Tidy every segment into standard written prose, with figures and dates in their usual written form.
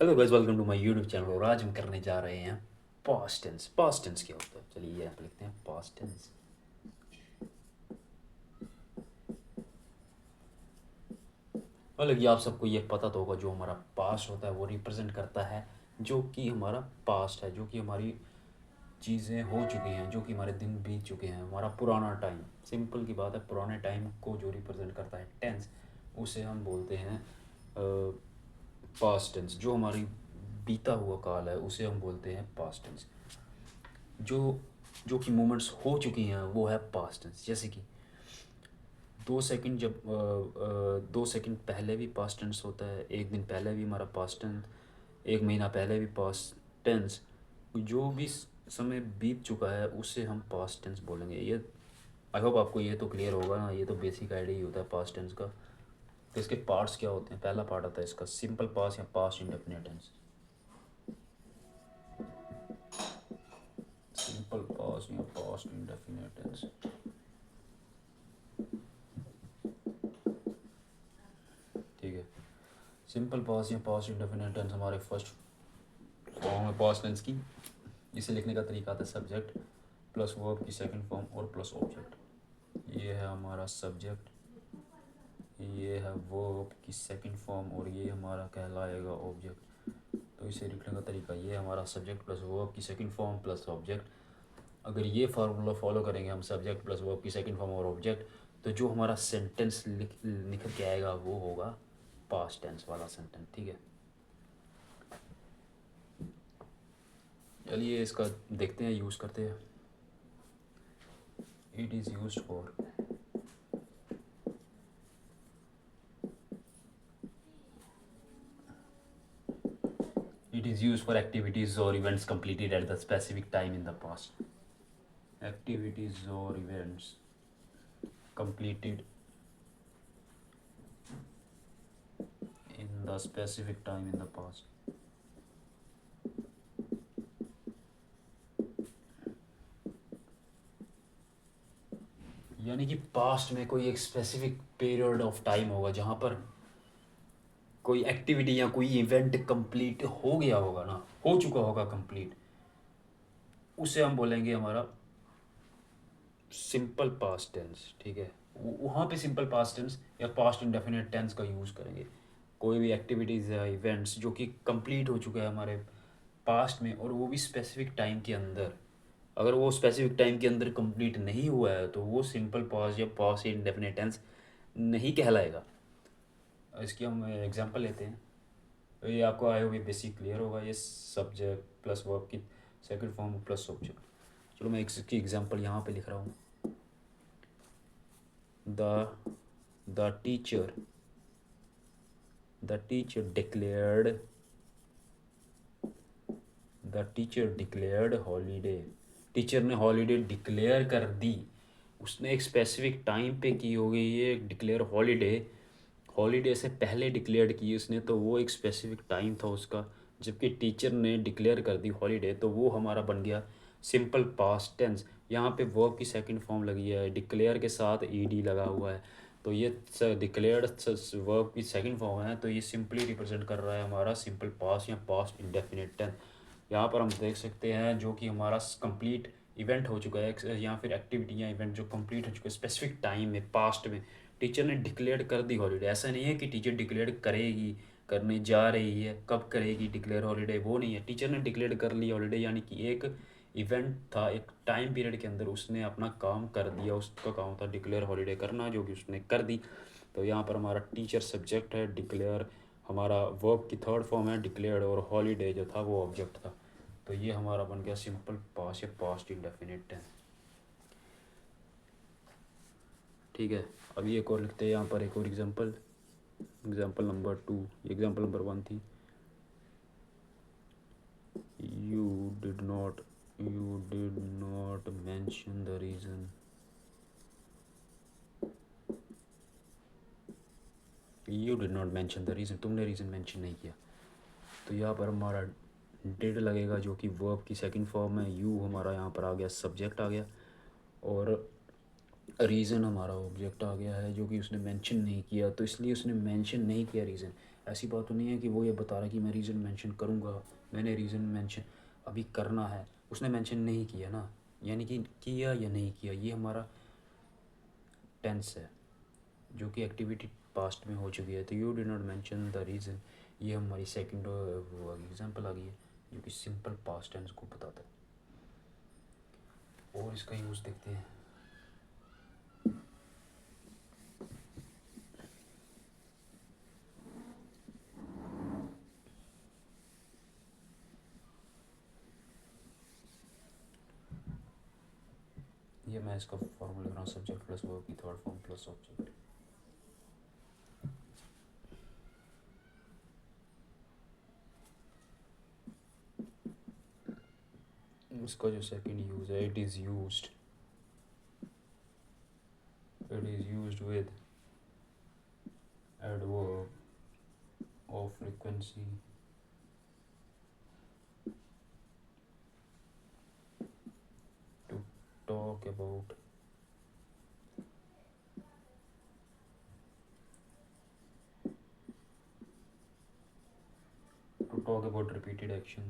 Hello guys, welcome to my YouTube channel. और आज हम करने जा रहे हैं पास्ट टेंस। पास्ट टेंस क्या होता है? चलिए यहाँ पे लिखते हैं पास्ट टेंस। मतलब कि आप सबको ये पता तो होगा, जो हमारा पास्ट होता है वो रिप्रेजेंट करता है जो कि हमारा पास्ट है, जो कि हमारी चीज़ें हो चुकी हैं, जो कि हमारे दिन बीत चुके हैं, हमारा पुराना टाइम। सिंपल की बात है, पुराने टाइम को जो रिप्रेजेंट करता है टेंस, उसे हम बोलते हैं पास्ट टेंस। जो हमारी बीता हुआ काल है उसे हम बोलते हैं पास्ट टेंस। जो जो कि मोमेंट्स हो चुकी हैं वो है पास्ट टेंस। जैसे कि 2 सेकंड, जब 2 सेकंड पहले भी पास्ट टेंस होता है, एक दिन पहले भी हमारा पास्ट टेंस, एक महीना पहले भी पास्ट टेंस। जो भी समय बीत चुका है उसे हम पास्ट टेंस बोलेंगे। ये आई होप आपको ये तो क्लियर होगा ना। ये तो बेसिक आइडिया ही होता है पास्ट टेंस का। तो इसके पार्ट्स क्या होते हैं? पहला पार्ट आता है इसका सिंपल पास्ट या past indefinite tense. Simple past या पास्ट इंडेफिनिट टेंस। ठीक है। सिंपल पास्ट या पास्ट इंडेफिनिट टेंस हमारे फर्स्ट फॉर्म है पास्ट टेंस की। इसे लिखने का तरीका आता है सब्जेक्ट प्लस वर्ब की सेकंड फॉर्म और प्लस ऑब्जेक्ट। ये है हमारा सब्जेक्ट, ये है वर्ब की सेकंड फॉर्म और ये हमारा कहलाएगा ऑब्जेक्ट। तो इसे लिखने का तरीका ये हमारा सब्जेक्ट प्लस वर्ब की सेकंड फॉर्म प्लस ऑब्जेक्ट। अगर ये फार्मूला फॉलो करेंगे हम, सब्जेक्ट प्लस वर्ब की सेकंड फॉर्म और ऑब्जेक्ट, तो जो हमारा सेंटेंस निकल के आएगा वो होगा पास्ट टेंस वाला सेंटेंस। ठीक है, चलिए इसका देखते हैं, यूज़ करते हैं। It is use for It is used for activities or events completed at the specific time in the past. Activities or events completed in the specific time in the past. यानी कि past में कोई एक specific period of time होगा जहाँ पर कोई activity या कोई इवेंट कंप्लीट हो गया होगा ना, हो चुका होगा कंप्लीट, उसे हम बोलेंगे हमारा सिंपल पास्ट टेंस। ठीक है, वहाँ पे सिंपल पास्ट टेंस या पास्ट इंडेफिनिट टेंस का यूज़ करेंगे। कोई भी एक्टिविटीज़ या इवेंट्स जो कि कंप्लीट हो चुका है हमारे पास्ट में, और वो भी स्पेसिफिक टाइम के अंदर। अगर वो स्पेसिफिक टाइम के अंदर कंप्लीट नहीं हुआ है तो वो सिंपल पास्ट या पास्ट इंडेफिनिट टेंस नहीं कहलाएगा। इसकी हम एग्जांपल लेते हैं, तो ये आपको आए होगी, बेसिक क्लियर होगा। ये सब्जेक्ट प्लस वर्ब की सेकंड फॉर्म प्लस ऑब्जेक्ट। चलो मैं इसकी एग्जांपल यहाँ पे लिख रहा हूँ। the the teacher the teacher declared the teacher declared holiday। Teacher ने हॉलीडे डिक्लेयर कर दी। उसने एक स्पेसिफिक टाइम पे की होगी ये डिक्लेयर हॉलीडे। हॉलीडे से पहले डिक्लेयर की उसने, तो वो एक स्पेसिफिक टाइम था उसका। जबकि टीचर ने डिक्लेयर कर दी हॉलीडे, तो वो हमारा बन गया सिंपल पास्ट टेंस। यहाँ पे वर्ब की सेकंड फॉर्म लगी है, डिक्लेयर के साथ ईडी लगा हुआ है, तो ये डिक्लेयर्ड वर्ब की सेकंड फॉर्म है, तो ये सिंपली रिप्रेजेंट कर रहा है हमारा सिंपल पास्ट या पास्ट इंडेफिनिट टेंस। यहाँ पर हम देख सकते हैं जो कि हमारा कंप्लीट इवेंट हो चुका है या फिर एक्टिविटी या इवेंट जो कंप्लीट हो चुका है स्पेसिफिक टाइम में, पास्ट में। टीचर ने डिक्लेयर कर दी हॉलीडे। ऐसा नहीं है कि टीचर डिक्लेयर करेगी, करने जा रही है, कब करेगी डिक्लेयर हॉलीडे, वो नहीं है। टीचर ने डिक्लेयर कर ली हॉलीडे, यानी कि एक इवेंट था, एक टाइम पीरियड के अंदर उसने अपना काम कर दिया। उसका काम था डिक्लेयर हॉलीडे करना, जो कि उसने कर दी। तो यहाँ पर हमारा टीचर सब्जेक्ट है, डिक्लेयर हमारा वर्ब की थर्ड फॉर्म है डिक्लेयर्ड, और हॉलीडे जो था वो ऑब्जेक्ट था। तो ये हमारा बन गया सिंपल पास्ट या पास्ट इंडेफिनिट टेंस। ठीक है, अभी एक और लिखते हैं यहाँ पर, एक और example. Example number 2, example number 1 थी you did not mention the reason. You did not mention the reason, तुमने रीज़न मेंशन नहीं किया। तो यहाँ पर हमारा डिड लगेगा जो कि वर्ब की सेकंड फॉर्म है। यू हमारा यहाँ पर आ गया, सब्जेक्ट आ गया, और रीज़न हमारा ऑब्जेक्ट आ गया है जो कि उसने मेंशन नहीं किया। तो इसलिए उसने मेंशन नहीं किया रीज़न, ऐसी बात तो नहीं है कि वो ये बता रहा है कि मैं रीज़न मेंशन करूँगा, मैंने रीज़न मेंशन अभी करना है, उसने मेंशन नहीं किया ना, यानी कि किया या नहीं किया, ये हमारा टेंस है जो कि एक्टिविटी पास्ट में हो चुकी है। तो you did not mention the reason, ये हमारी सेकंड वो एग्जांपल आ गई है जो कि सिंपल पास्ट टेंस को बताता है। और इसका यूज़ देखते हैं। ये मैं इसका फॉर्मूला लिख रहा हूँ, सब्जेक्ट प्लस वर्ब की थर्ड फॉर्म प्लस ऑब्जेक्ट। इसका जो सेकंड यूज़ है, it is used with adverb of frequency to talk about repeated action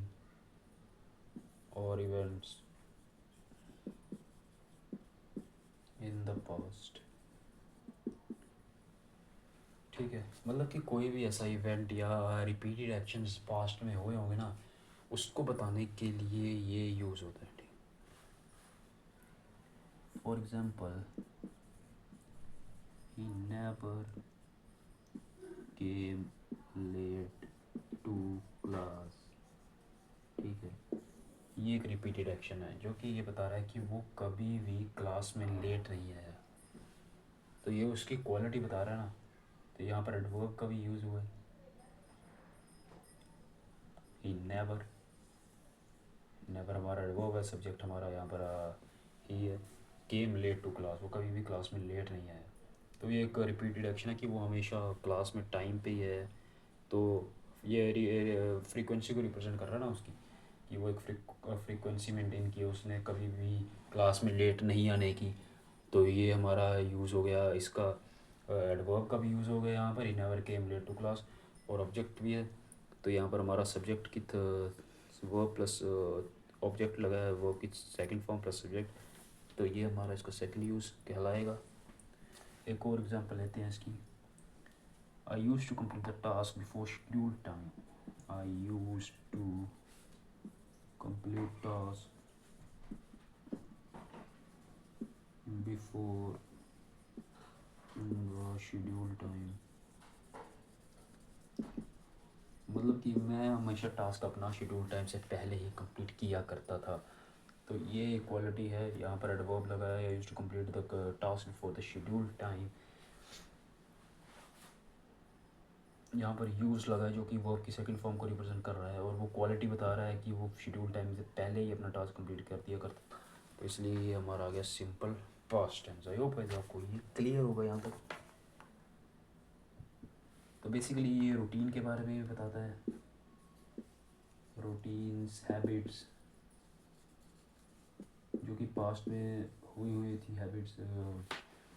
or events in the past। ठीक है, मतलब कि कोई भी ऐसा इवेंट या रिपीटेड एक्शंस पास्ट में हुए होंगे ना, उसको बताने के लिए ये यूज़ होता है। ठीक, for example he never came late to class. ठीक है, ये एक रिपीटेड एक्शन है जो कि ये बता रहा है कि वो कभी भी क्लास में लेट नहीं आया, तो ये उसकी क्वालिटी बता रहा है ना। तो यहाँ पर एडवर्ब का भी यूज़ हुआ है, ही नेवर, नेवर हमारा एडवर्ब है, सब्जेक्ट हमारा यहाँ पर ही है, केम लेट टू क्लास, वो कभी भी क्लास में लेट नहीं आया। तो ये एक रिपीटेड एक्शन है कि वो हमेशा क्लास में टाइम पे ही है। तो ये फ्रीक्वेंसी को रिप्रेजेंट कर रहा है ना उसकी, कि वो एक फ्रीक्वेंसी मेंटेन की है उसने, कभी भी क्लास में लेट नहीं आने की। तो ये हमारा यूज़ हो गया, इसका एडवर्ब का भी यूज़ हो गया यहाँ पर, he never came late to class, और ऑब्जेक्ट भी है। तो यहाँ पर हमारा सब्जेक्ट की वर्ब प्लस ऑब्जेक्ट लगा है, वर्ब की सेकंड फॉर्म प्लस सब्जेक्ट। तो ये हमारा इसका सेकंड यूज़ कहलाएगा। एक और एग्जांपल लेते हैं इसकी। I used to complete the task before scheduled time. I used to complete task before the scheduled time। मतलब कि मैं हमेशा टास्क अपना शेड्यूल टाइम से पहले ही कंप्लीट किया करता था। तो ये क्वालिटी है, यहाँ पर एडवर्ब लगा है, I used to complete the task before the schedule time. यहाँ पर यूज़ लगा है जो कि वर्ब की सेकंड फॉर्म को रिप्रेजेंट कर रहा है, और वो क्वालिटी बता रहा है कि वो शेड्यूल टाइम से पहले ही अपना टास्क कंप्लीट कर दिया करता। तो इसलिए ये हमारा आ गया simple past tense. I hope आपको ये क्लियर होगा यहाँ तक। तो बेसिकली ये रूटीन के बारे में भी बताता है, रूटीन्स, हैबिट्स जो कि पास्ट में हुई थी, हैबिट्स,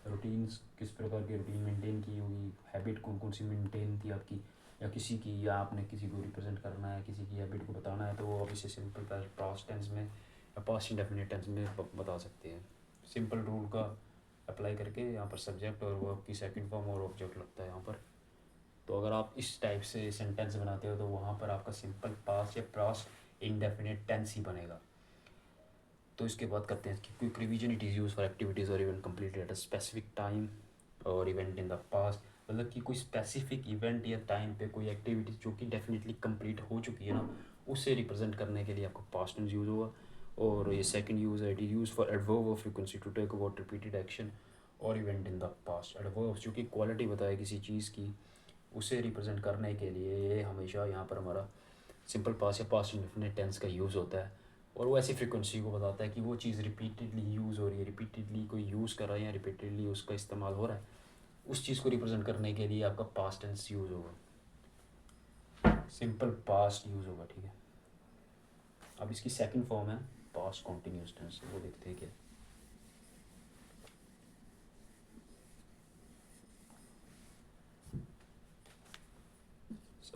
रूटीन्स, किस प्रकार की रूटीन मेंटेन की होगी, हैबिट कौन कौन सी मेंटेन थी आपकी या किसी की, या आपने किसी को रिप्रेजेंट करना है, किसी की हैबिट को बताना है, तो वो आप इसे सिंपल पास्ट टेंस में या पास्ट इंडेफिनिट टेंस में बता सकते हैं। सिंपल रूल का अप्लाई करके यहाँ पर सब्जेक्ट और वर्ब की सेकंड फॉर्म और ऑब्जेक्ट लगता है यहाँ पर। तो अगर आप इस टाइप से सेंटेंस बनाते हो तो वहाँ पर आपका सिंपल पास्ट या पास्ट इंडेफिनिट टेंस ही बनेगा। तो इसके बाद करते हैं कि quick revision. It is use for activities और event completed at a specific time और इवेंट इन द पास्ट। मतलब कि कोई स्पेसिफिक इवेंट या टाइम पे कोई एक्टिविटी जो कि डेफिनेटली कंप्लीट हो चुकी है ना, उसे रिप्रेजेंट करने के लिए आपको पास्ट टेंस यूज़ होगा। और ये सेकंड यूज़ है, it is use for adverb of frequency to talk about repeated action और event in the past. Adverb जो कि क्वालिटी बताए किसी चीज़ की, उसे रिप्रेजेंट करने के लिए ये हमेशा यहाँ पर हमारा सिंपल पास्ट या पास्ट इंडेफिनिट टेंस का यूज़ होता है। और वो ऐसी फ्रीक्वेंसी को बताता है कि वो चीज़ रिपीटेडली यूज़ हो रही है, रिपीटेडली कोई यूज़ कर रहा है या रिपीटेडली उसका इस्तेमाल हो रहा है, उस चीज़ को रिप्रेजेंट करने के लिए आपका पास्ट टेंस यूज़ होगा, सिंपल पास्ट यूज़ होगा। ठीक है, अब इसकी सेकंड फॉर्म है पास्ट कॉन्टिन्यूस टेंस, वो देखते हैं क्या।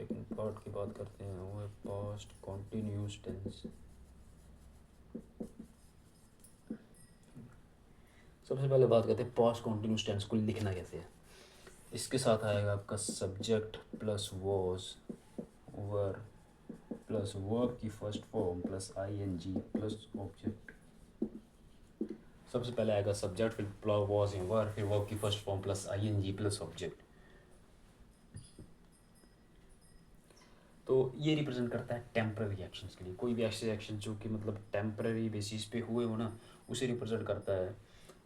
सेकंड पार्ट की बात करते हैं, वो है पास्ट कॉन्टिन्यूस टेंस। सबसे पहले बात करते हैं पास्ट कॉन्टिन्यूस टेंस को लिखना कैसे है। इसके साथ आएगा आपका subject plus was, were plus verb की first form plus ING plus object. सबसे पहले आएगा सब्जेक्ट, फिर वॉज या वर, फिर वर्ब की first form plus ING plus object. तो ये रिप्रेजेंट करता है टेम्पररी एक्शंस के लिए। कोई भी ऐसे एक्शन जो कि मतलब टेम्पररी बेसिस पे हुए हो ना, उसे रिप्रेजेंट करता है।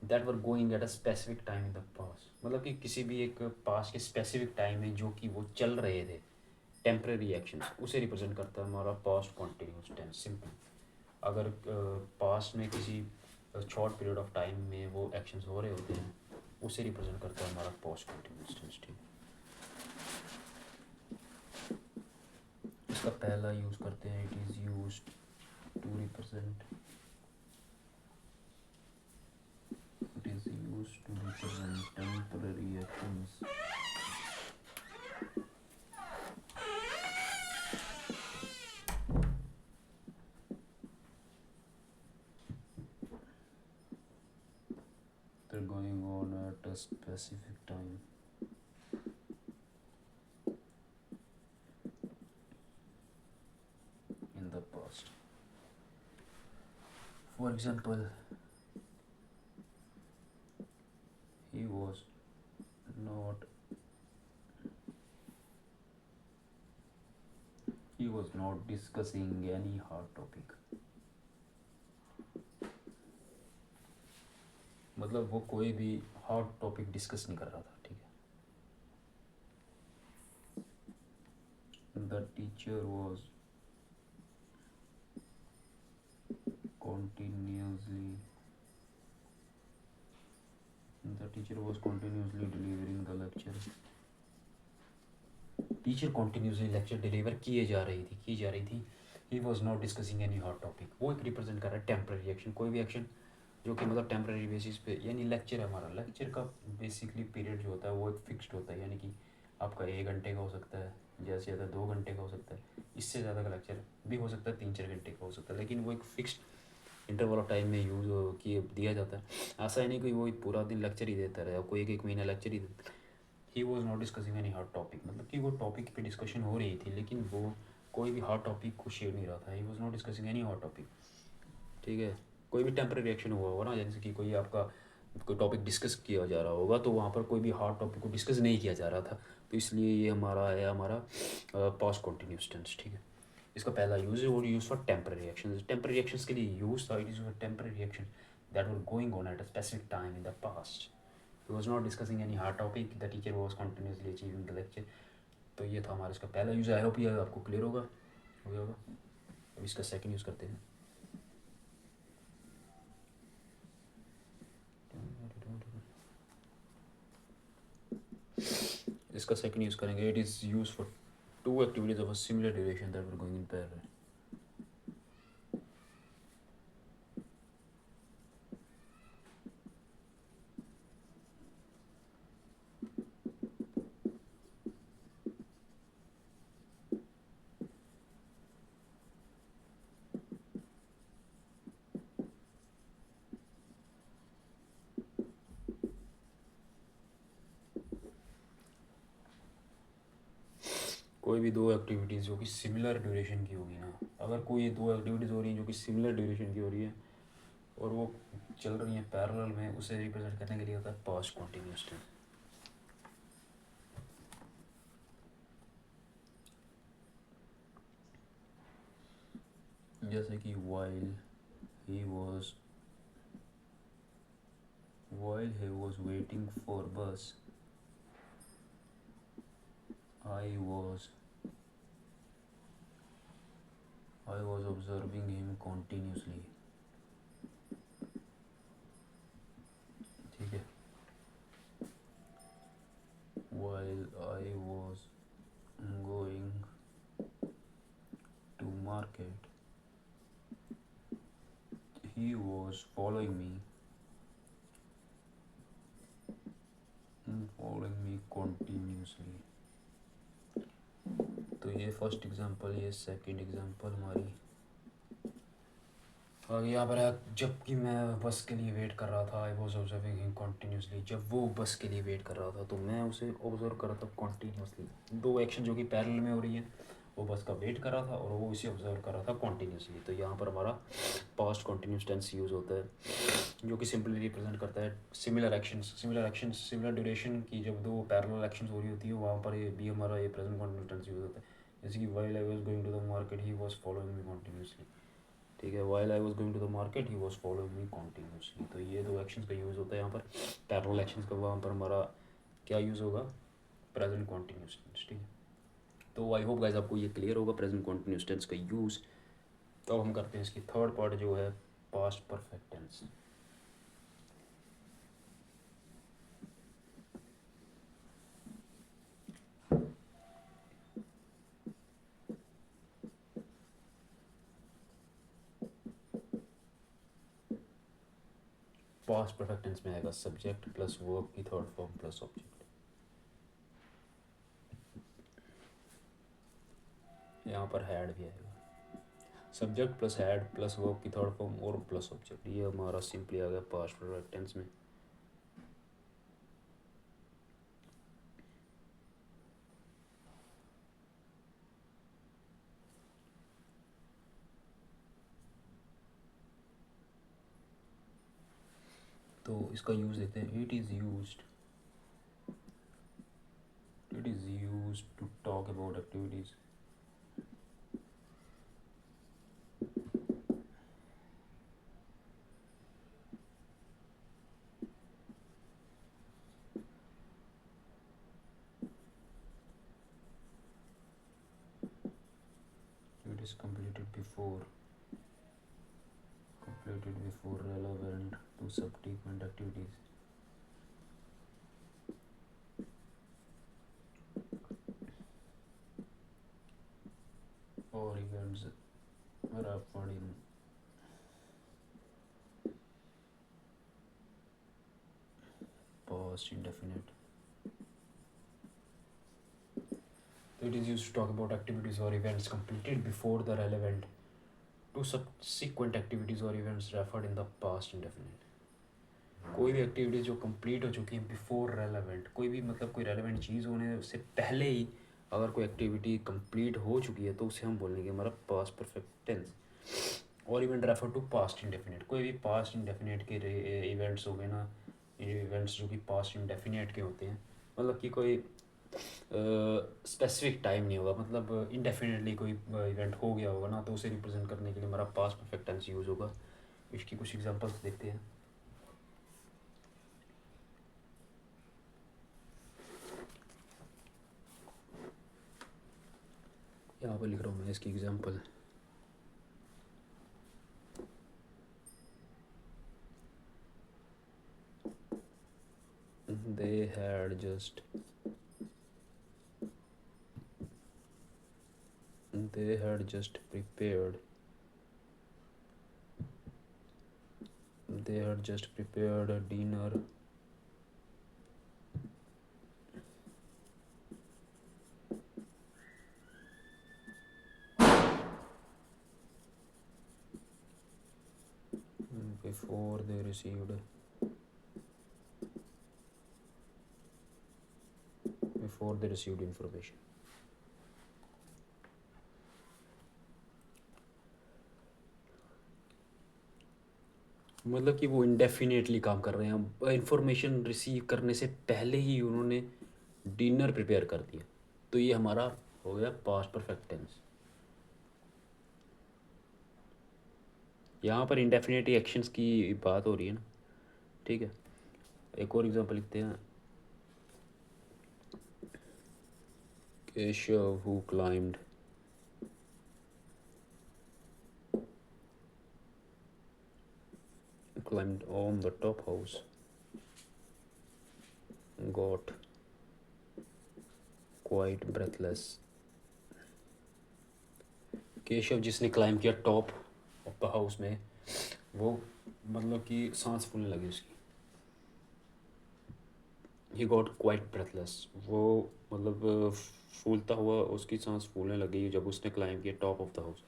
That were going at a specific time in the past, मतलब कि किसी भी एक पास्ट के स्पेसिफिक टाइम में जो कि वो चल रहे थे, टेम्पररी एक्शंस, उसे रिप्रेजेंट करता है हमारा पास्ट कॉन्टिन्यूस टेंस। सिंपल, अगर पास्ट में किसी शॉर्ट पीरियड ऑफ टाइम में वो एक्शंस हो रहे होते हैं, उसे रिप्रेजेंट करता है हमारा पास्ट कॉन्टिन्यूस टेंस। ठीक, इसका पहला यूज़ करते हैं, it is use to represent, it is use to represent temporary actions. They're going on at a specific time in the past. For example, he was not discussing any hard topic. मतलब वो कोई भी hard topic discuss नहीं कर रहा था। ठीक है, the teacher was continuously delivering the lecture. Teacher continuously lecture deliver की जा रही थी। He was not discussing any hot topic, वो एक रिप्रेजेंट कर रहा है टेम्पररी एक्शन। कोई भी एक्शन जो कि मतलब टेम्पररी बेसिस पे, यानी लेक्चर है हमारा, लेक्चर का बेसिकली पीरियड जो होता है वो एक फिक्स्ड होता है, यानी कि आपका 1 घंटे का हो सकता है, ज़्यादा से ज़्यादा 2 घंटे का हो सकता है, इससे ज़्यादा का लेक्चर भी हो सकता है 3-4 घंटे का हो सकता है, लेकिन वो एक फिक्स्ड इंटरवल ऑफ टाइम में यूज़ किए दिया जाता है। ऐसा ही नहीं कोई वो पूरा दिन लेक्चर ही देता रहे, कोई एक महीना लेक्चर ही देता। He was not discussing any hard topic, मतलब कि वो टॉपिक पे डिस्कशन हो रही थी, लेकिन वो कोई भी हार्ड टॉपिक को शेयर नहीं रहा था। He was not discussing any hard topic. ठीक है, कोई भी टेम्पररी रिएक्शन हुआ होगा ना, जैसे कि कोई आपका कोई टॉपिक डिस्कस किया जा रहा होगा, तो वहाँ पर कोई भी हार्ड टॉपिक को डिस्कस नहीं किया जा रहा था, तो इसलिए ये हमारा पास्ट कॉन्टिन्यूस टेंस। ठीक है, इसका पहला यूज है और use for temporary reaction. Temporary reactions के लिए यूज था, it is for temporary reaction that were going on eight a specific time in the past. He was not discussing any hard topic. The teacher was continuously achieving the lecture. तो ये था हमारा इसका पहला use. I hope ये आपको clear हो गया होगा। अब इसका सेकंड यूज़ करते हैं। इसका सेकंड यूज़ करेंगे, it is use for 2 activities of a similar duration that were going in parallel. कोई भी 2 एक्टिविटीज़ जो कि सिमिलर ड्यूरेशन की होगी ना, अगर कोई 2 एक्टिविटीज़ हो रही हैं जो कि सिमिलर ड्यूरेशन की हो रही है और वो चल रही हैं पैरेलल में, उसे रिप्रेजेंट करने के लिए होता है पास्ट कॉन्टिन्यूस टेंस। जैसे कि while he was waiting for bus, I was observing him continuously. ठीक है, while I was going to market, he was following me continuously. तो ये फर्स्ट एग्जांपल, ये सेकंड एग्जांपल हमारी। और यहाँ पर है, जबकि मैं बस के लिए वेट कर रहा था, I was observing him continuously. जब वो बस के लिए वेट कर रहा था तो मैं उसे ऑब्जर्व कर रहा था कॉन्टीन्यूसली। दो एक्शन जो कि पैरेलल में हो रही है, वो बस का वेट कर रहा था और वो इसे ऑब्जर्व कर रहा था कॉन्टीन्यूसली। तो यहाँ पर हमारा पास्ट कॉन्टीन्यूस टेंस यूज़ होता है, जो कि सिंपली रिप्रेजेंट करता है सिमिलर एक्शंस, सिमिलर ड्यूरेशन की जब दो पैरेलल एक्शंस हो रही होती है, वहाँ पर ये भी हमारा ये प्रेजेंट कॉन्टीन्यूस टेंस यूज़ होता है। जैसे कि while I was going to the market he was following me continuously. ठीक है, while I was going to the market he was following me continuously. तो ये दो एक्शंस का यूज़ होता है यहाँ पर। पैरेलल एक्शंस का वहाँ पर हमारा क्या यूज़ होगा, प्रेजेंट कॉन्टीन्यूस टेंस। ठीक है, तो आई होप गाइस आपको ये क्लियर होगा प्रेजेंट कॉन्टीन्यूस टेंस का यूज़। तो हम करते हैं इसकी थर्ड पार्ट जो है past perfect tense. Past perfect tense में आएगा सब्जेक्ट प्लस वर्ब की थर्ड फॉर्म प्लस ऑब्जेक्ट। यहाँ पर हैड भी आएगा, subject plus had plus verb की थर्ड फॉर्म और प्लस ऑब्जेक्ट। ये हमारा सिंपली आ गया पास्ट परफेक्ट टेंस में। तो इसका यूज़ देखते हैं। It is used to talk about activities. It is completed before relevant to subsequent activities. Or events referred in past indefinite. So it is used to talk about activities or events completed before the relevant to subsequent activities or events referred in the past indefinite. कोई भी activity जो complete हो चुकी है before relevant, कोई भी मतलब कोई रेलेवेंट चीज़ होने से पहले ही अगर कोई एक्टिविटी कंप्लीट हो चुकी है तो उसे हम बोलेंगे हमारा पास्ट परफेक्ट टेंस। और event refer to past indefinite, कोई भी पास्ट इंडेफिनिट के इवेंट्स हो गए ना, इवेंट्स जो कि पास्ट इंडेफिनिट के होते हैं, मतलब कि कोई स्पेसिफिक टाइम नहीं होगा, मतलब इंडेफिनेटली कोई इवेंट हो गया होगा ना, तो उसे रिप्रेजेंट करने के लिए हमारा पास्ट परफेक्ट टेंस यूज़ होगा। इसकी कुछ एग्जांपल्स देखते हैं। यहाँ पर लिख रहा हूँ मैं इसकी example. They had just prepared a dinner before they received information. मतलब कि वो इंडेफिनेटली काम कर रहे हैं, इंफॉर्मेशन रिसीव करने से पहले ही उन्होंने डिनर प्रिपेयर कर दिया, तो ये हमारा हो गया पास्ट परफेक्ट टेंस। यहाँ पर इंडेफिनिट एक्शंस की बात हो रही है ना। ठीक है, एक और एग्जांपल लिखते हैं। Keshav who climbed on the top house got quite breathless. Keshav जिसने क्लाइंब किया टॉप ऑफ द हाउस में, वो मतलब कि सांस फूलने लगी उसकी। ही गॉट क्वाइट ब्रेथलेस, वो मतलब फूलता हुआ उसकी सांस फूलने लगी जब उसने क्लाइंब किया टॉप ऑफ द हाउस।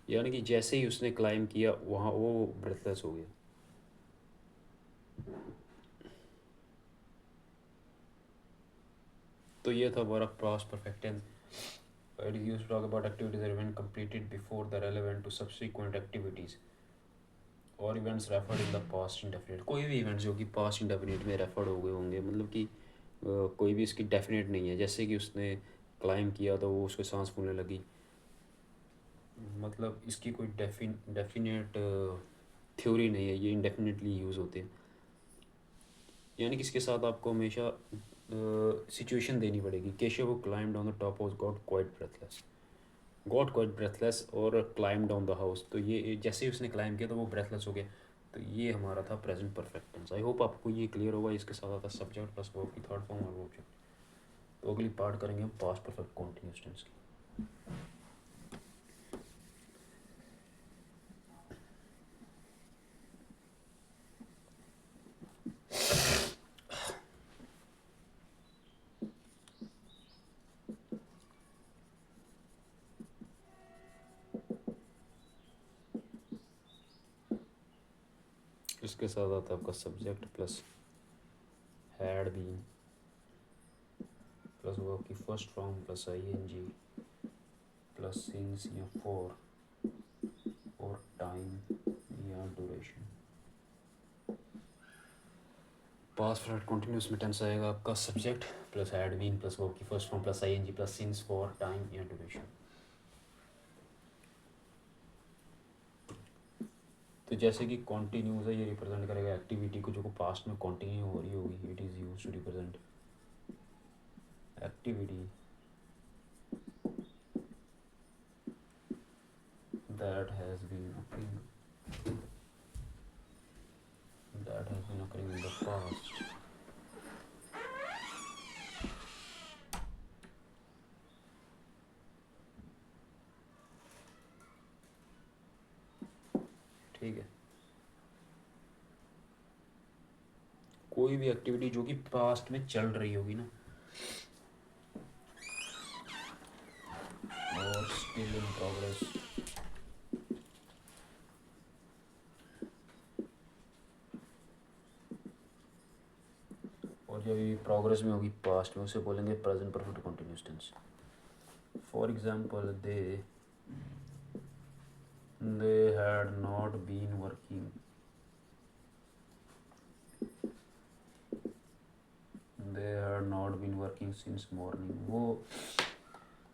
यानी कि जैसे ही उसने क्लाइंब किया वहाँ वो ब्रेथलेस हो गया। तो ये था हमारा past perfect tense. It is used to talk about activities that have been completed before the relevant to subsequent activities और events referred in the past indefinite. कोई भी इवेंट्स जो कि पास्ट इंडेफिनिट में रेफर्ड हो गए होंगे, मतलब कि कोई भी इसकी डेफिनेट नहीं है। जैसे कि उसने क्लाइम किया तो वो उसके सांस फूलने लगी, मतलब इसकी कोई डेफिनेट थ्योरी नहीं है, ये इंडेफिनेटली यूज़ होते हैं। यानी कि इसके साथ आपको हमेशा सिचुएशन देनी पड़ेगी। Keshav climbed on the top house got quite breathless और क्लाइम डाउन द हाउस। तो ये जैसे ही उसने क्लाइम किया तो वो ब्रेथलेस हो गया। तो ये हमारा था present perfect tense. I hope आपको ये क्लियर होगा। इसके साथ आता सब्जेक्ट प्लस वर्ब की थर्ड फॉर्म और ऑब्जेक्ट। तो अगली पार्ट करेंगे हम पास्ट परफेक्ट कॉन्टिन्यूस टेंस की। इसके साथ आता है आपका subject plus had been plus verb की first form plus ING plus since या फॉर और टाइम या ड्यूरेशन। पास्ट परफेक्ट कॉन्टिन्यूस में टेंस आएगा आपका subject plus had been plus verb की first form plus ING plus since for time या duration. तो जैसे कि कॉन्टिन्यूस है, ये रिप्रेजेंट करेगा एक्टिविटी को जो को पास्ट में कंटिन्यू हो रही होगी। It is use to represent activity that has been occurring in the past। ठीक है, कोई भी एक्टिविटी जो कि पास्ट में चल रही होगी ना, और स्टिल इन प्रोग्रेस, और जो भी प्रोग्रेस में होगी पास्ट में, उसे बोलेंगे present perfect continuous tense. For example they had not been working, they had not been working since morning। वो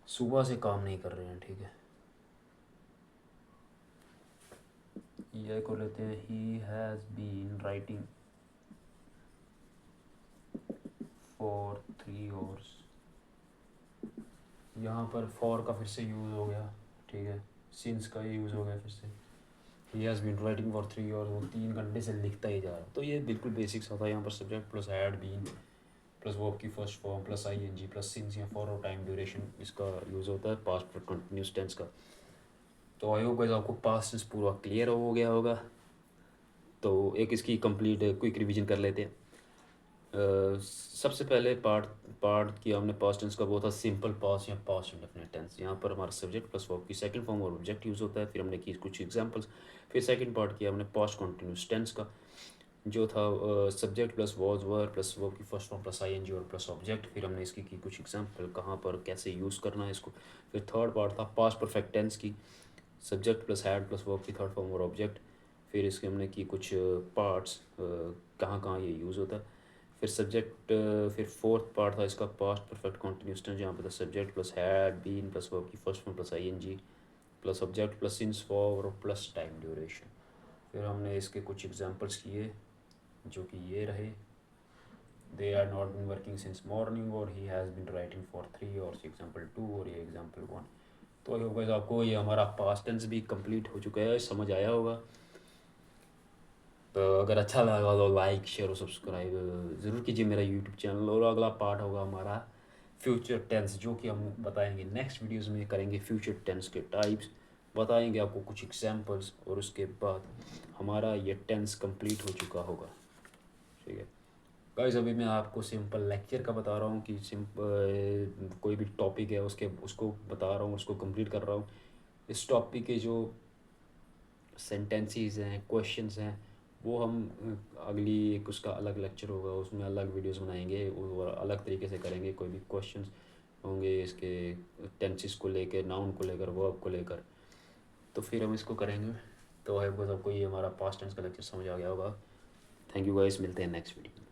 सुबह से काम नहीं कर रहे हैं। ठीक है, ये को लेते हैं he has been writing for 3 hours। यहाँ पर फॉर का फिर से यूज़ हो गया। ठीक है, सिंस का यूज़ हो गया फिर से। He has been writing for 3 hours, वो 3 घंटे से लिखता ही जा रहा है। तो ये बिल्कुल बेसिक्स होता है। यहाँ पर subject plus had been plus verb की first form plus ING plus since या फॉर और टाइम ड्यूरेशन, इसका यूज़ होता है पास्ट पर कंटिन्यूस टेंस का। तो आई होप गाइस आपको पास्ट टेंस पूरा क्लियर हो गया होगा। तो एक इसकी कंप्लीट क्विक रिवीजन कर लेते हैं। सबसे पहले पार्ट किया हमने पास्ट टेंस का, वो था सिंपल पास्ट या पास्ट इंडेफिनिट टेंस। यहाँ पर हमारा सब्जेक्ट प्लस वर्ब की सेकंड फॉर्म और ऑब्जेक्ट यूज़ होता है। फिर हमने की कुछ एग्जांपल्स। फिर सेकंड पार्ट किया हमने पास्ट कंटिन्यूस टेंस का, जो था subject plus was were plus verb की फर्स्ट फॉर्म प्लस आईएनजी और प्लस ऑब्जेक्ट। फिर हमने इसकी की कुछ एग्जांपल, कहाँ पर कैसे यूज़ करना है इसको। फिर थर्ड पार्ट था पास्ट परफेक्ट टेंस की, subject plus had plus verb की थर्ड फॉर्म और ऑब्जेक्ट। फिर इसके हमने की कुछ पार्ट्स, कहाँ कहाँ ये यूज़ होता है। फिर सब्जेक्ट, फिर फोर्थ पार्ट था इसका पास्ट परफेक्ट कंटिन्यूस टेंस, जहाँ पर था subject plus had been plus verb की first form plus ING plus object plus since for और प्लस टाइम ड्यूरेशन। फिर हमने इसके कुछ एग्जांपल्स किए जो कि ये रहे, they are not been working since morning और he has been writing for 3 और एग्जाम्पल 2 और ये एग्जाम्पल 1। तो आई होप गाइस आपको ये हमारा पास्ट टेंस भी कंप्लीट हो चुका है, समझ आया होगा। तो अगर अच्छा लगा तो लाइक शेयर और सब्सक्राइब ज़रूर कीजिए मेरा यूट्यूब चैनल। और अगला पार्ट होगा हमारा फ्यूचर टेंस, जो कि हम बताएंगे नेक्स्ट वीडियोस में, करेंगे फ्यूचर टेंस के टाइप्स। बताएंगे आपको कुछ एग्जांपल्स, और उसके बाद हमारा ये टेंस कंप्लीट हो चुका होगा। ठीक है गाइस, अभी मैं आपको सिंपल लेक्चर का बता रहा हूँ कि कोई भी टॉपिक है उसको बता रहा हूँ, उसको कंप्लीट कर रहा हूँ। इस टॉपिक के जो सेंटेंसेस हैं, क्वेश्चंस हैं, वो हम अगली एक उसका अलग लेक्चर होगा, उसमें अलग वीडियोस बनाएंगे और अलग तरीके से करेंगे। कोई भी क्वेश्चंस होंगे इसके टेंसेस को लेकर, नाउन को लेकर, वर्ब को लेकर, तो फिर हम इसको करेंगे। तो आई होप सबको ये हमारा पास्ट टेंस का लेक्चर समझ आ गया होगा। थैंक यू गाइस, मिलते हैं नेक्स्ट वीडियो।